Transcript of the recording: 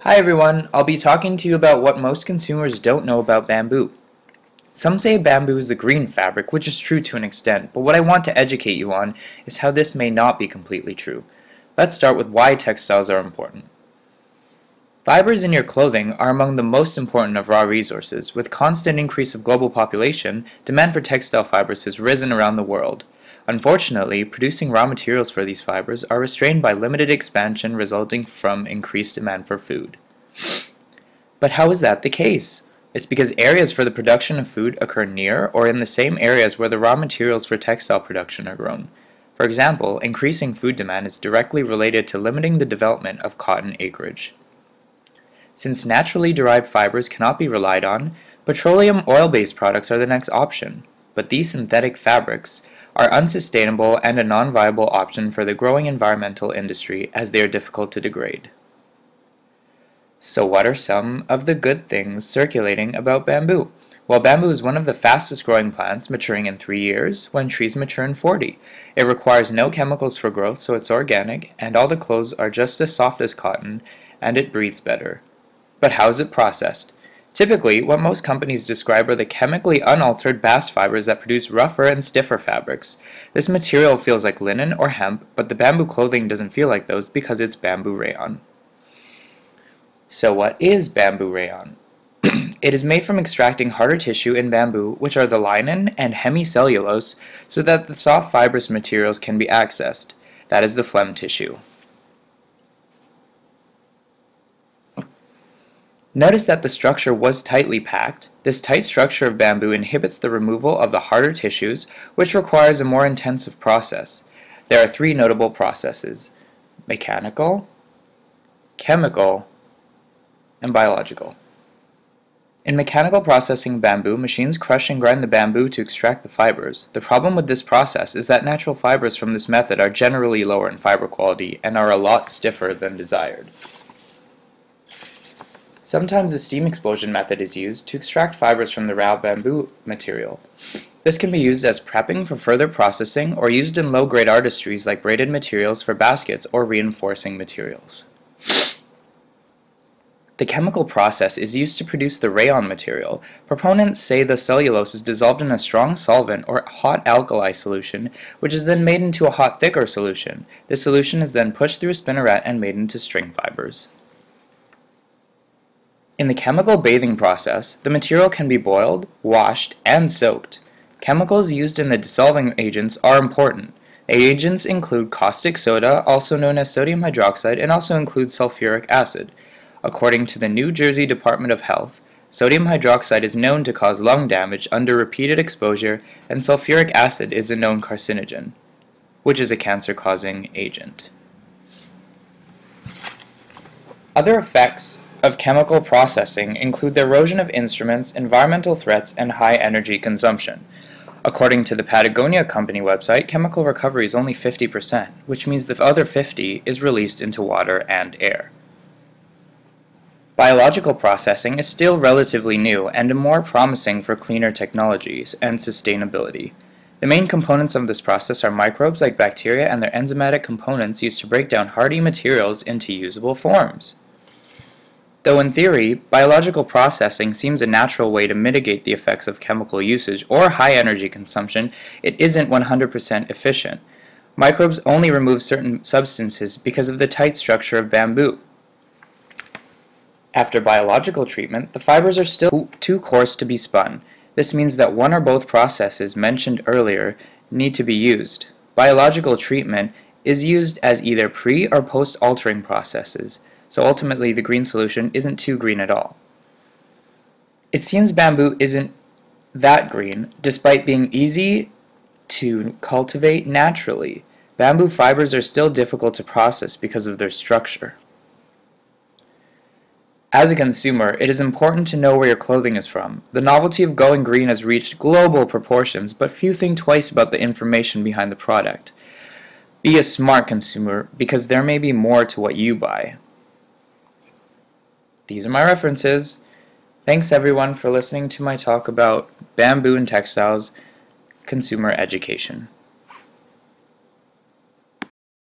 Hi everyone, I'll be talking to you about what most consumers don't know about bamboo. Some say bamboo is a green fabric, which is true to an extent, but what I want to educate you on is how this may not be completely true. Let's start with why textiles are important. Fibers in your clothing are among the most important of raw resources. With constant increase of global population, demand for textile fibers has risen around the world. Unfortunately, producing raw materials for these fibers are restrained by limited expansion resulting from increased demand for food. But how is that the case? It's because areas for the production of food occur near or in the same areas where the raw materials for textile production are grown. For example, increasing food demand is directly related to limiting the development of cotton acreage. Since naturally derived fibers cannot be relied on, petroleum oil-based products are the next option. But these synthetic fabrics are unsustainable and a non-viable option for the growing environmental industry as they are difficult to degrade. So what are some of the good things circulating about bamboo? Well, bamboo is one of the fastest growing plants, maturing in 3 years, when trees mature in 40. It requires no chemicals for growth, so it's organic, and all the clothes are just as soft as cotton, and it breathes better. But how is it processed? Typically, what most companies describe are the chemically unaltered bast fibers that produce rougher and stiffer fabrics. This material feels like linen or hemp, but the bamboo clothing doesn't feel like those because it's bamboo rayon. So what is bamboo rayon? It is made from extracting harder tissue in bamboo, which are the linen and hemicellulose, so that the soft fibrous materials can be accessed. That is the phlegm tissue. Notice that the structure was tightly packed. This tight structure of bamboo inhibits the removal of the harder tissues, which requires a more intensive process. There are 3 notable processes: mechanical, chemical, and biological. In mechanical processing of bamboo, machines crush and grind the bamboo to extract the fibers. The problem with this process is that natural fibers from this method are generally lower in fiber quality and are a lot stiffer than desired. Sometimes the steam explosion method is used to extract fibers from the raw bamboo material. This can be used as prepping for further processing or used in low-grade artistries like braided materials for baskets or reinforcing materials. The chemical process is used to produce the rayon material. Proponents say the cellulose is dissolved in a strong solvent or hot alkali solution, which is then made into a hot thicker solution. This solution is then pushed through a spinneret and made into string fibers. In the chemical bathing process, the material can be boiled, washed, and soaked. Chemicals used in the dissolving agents are important. Agents include caustic soda, also known as sodium hydroxide, and also include sulfuric acid. According to the New Jersey Department of Health, sodium hydroxide is known to cause lung damage under repeated exposure, and sulfuric acid is a known carcinogen, which is a cancer-causing agent. Other effects of chemical processing include the erosion of instruments, environmental threats, and high energy consumption. According to the Patagonia Company website, chemical recovery is only 50%, which means the other 50% is released into water and air. Biological processing is still relatively new and more promising for cleaner technologies and sustainability. The main components of this process are microbes like bacteria and their enzymatic components used to break down hardy materials into usable forms. Though in theory, biological processing seems a natural way to mitigate the effects of chemical usage or high energy consumption, it isn't 100% efficient. Microbes only remove certain substances because of the tight structure of bamboo. After biological treatment, the fibers are still too coarse to be spun. This means that one or both processes mentioned earlier need to be used. Biological treatment is used as either pre- or post-altering processes, so ultimately the green solution isn't too green at all. It seems bamboo isn't that green, despite being easy to cultivate naturally. Bamboo fibers are still difficult to process because of their structure. As a consumer, it is important to know where your clothing is from. The novelty of going green has reached global proportions, but few think twice about the information behind the product. Be a smart consumer, because there may be more to what you buy. These are my references. Thanks everyone for listening to my talk about bamboo and textiles consumer education.